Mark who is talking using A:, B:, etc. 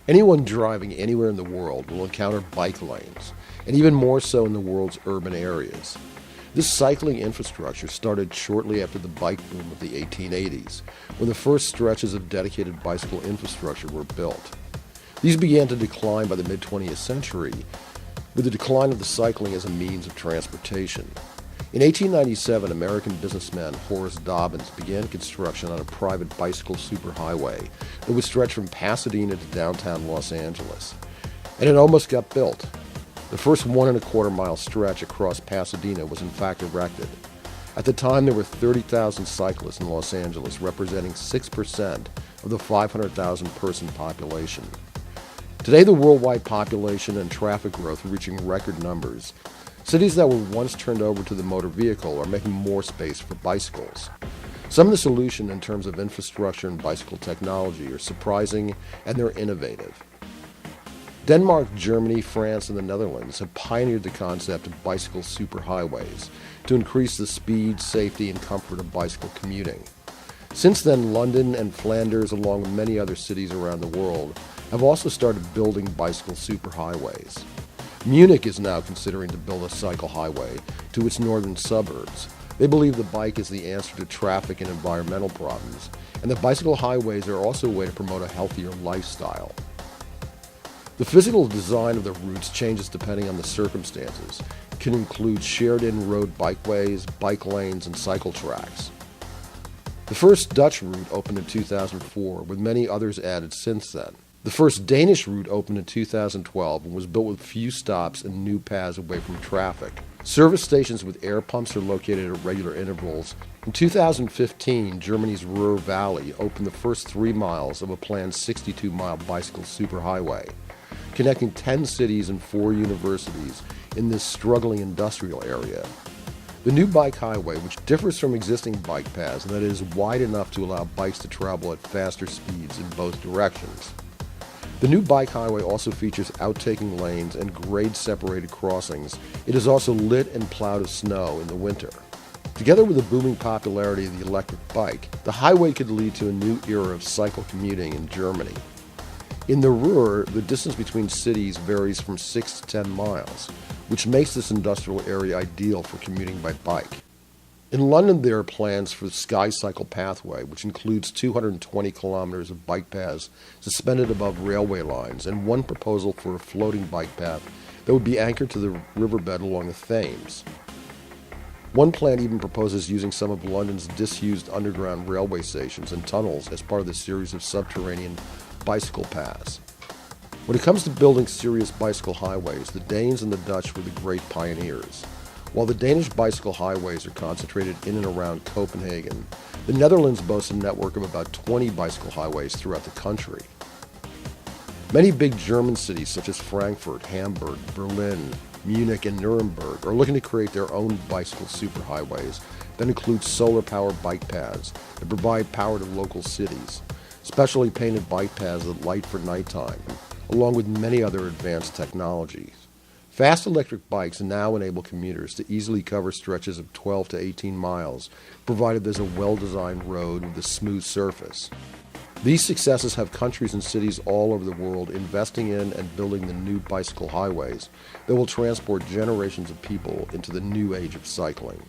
A: Anyone driving anywhere in the world will encounter bike lanes, and even more so in the world's urban areas. This cycling infrastructure started shortly after the bike boom of the 1880s, when the first stretches of dedicated bicycle infrastructure were built. These began to decline by the mid-20th century, with the decline of the cycling as a means of transportation. In 1897, American businessman Horace Dobbins began construction on a private bicycle superhighway that would stretch from Pasadena to downtown Los Angeles. And it almost got built. The first 1.25-mile stretch across Pasadena was in fact erected. At the time, there were 30,000 cyclists in Los Angeles, representing 6% of the 500,000 person population. Today, the worldwide population and traffic growth are reaching record numbers. Cities that were once turned over to the motor vehicle are making more space for bicycles. Some of the solutions in terms of infrastructure and bicycle technology are surprising, and they're innovative. Denmark, Germany, France, and the Netherlands have pioneered the concept of bicycle superhighways to increase the speed, safety, and comfort of bicycle commuting. Since then, London and Flanders, along with many other cities around the world, have also started building bicycle superhighways. Munich is now considering to build a cycle highway to its northern suburbs. They believe the bike is the answer to traffic and environmental problems, and the bicycle highways are also a way to promote a healthier lifestyle. The physical design of the routes changes depending on the circumstances. It can include shared in-road bikeways, bike lanes, and cycle tracks. The first Dutch route opened in 2004, with many others added since then. The first Danish route opened in 2012 and was built with few stops and new paths away from traffic. Service stations with air pumps are located at regular intervals. In 2015, Germany's Ruhr Valley opened the first 3 miles of a planned 62-mile bicycle superhighway, connecting 10 cities and 4 universities in this struggling industrial area. The new bike highway, which differs from existing bike paths in that it is wide enough to allow bikes to travel at faster speeds in both directions. The new bike highway also features outtaking lanes and grade-separated crossings. It is also lit and plowed of snow in the winter. Together with the booming popularity of the electric bike, the highway could lead to a new era of cycle commuting in Germany. In the Ruhr, the distance between cities varies from 6 to 10 miles, which makes this industrial area ideal for commuting by bike. In London, there are plans for the Sky Cycle Pathway, which includes 220 kilometers of bike paths suspended above railway lines, and one proposal for a floating bike path that would be anchored to the riverbed along the Thames. One plan even proposes using some of London's disused underground railway stations and tunnels as part of the series of subterranean bicycle paths. When it comes to building serious bicycle highways, the Danes and the Dutch were the great pioneers. While the Danish bicycle highways are concentrated in and around Copenhagen, the Netherlands boasts a network of about 20 bicycle highways throughout the country. Many big German cities such as Frankfurt, Hamburg, Berlin, Munich, and Nuremberg are looking to create their own bicycle superhighways that include solar-powered bike paths that provide power to local cities, specially painted bike paths that light for nighttime, along with many other advanced technologies. Fast electric bikes now enable commuters to easily cover stretches of 12 to 18 miles, provided there's a well-designed road with a smooth surface. These successes have countries and cities all over the world investing in and building the new bicycle highways that will transport generations of people into the new age of cycling.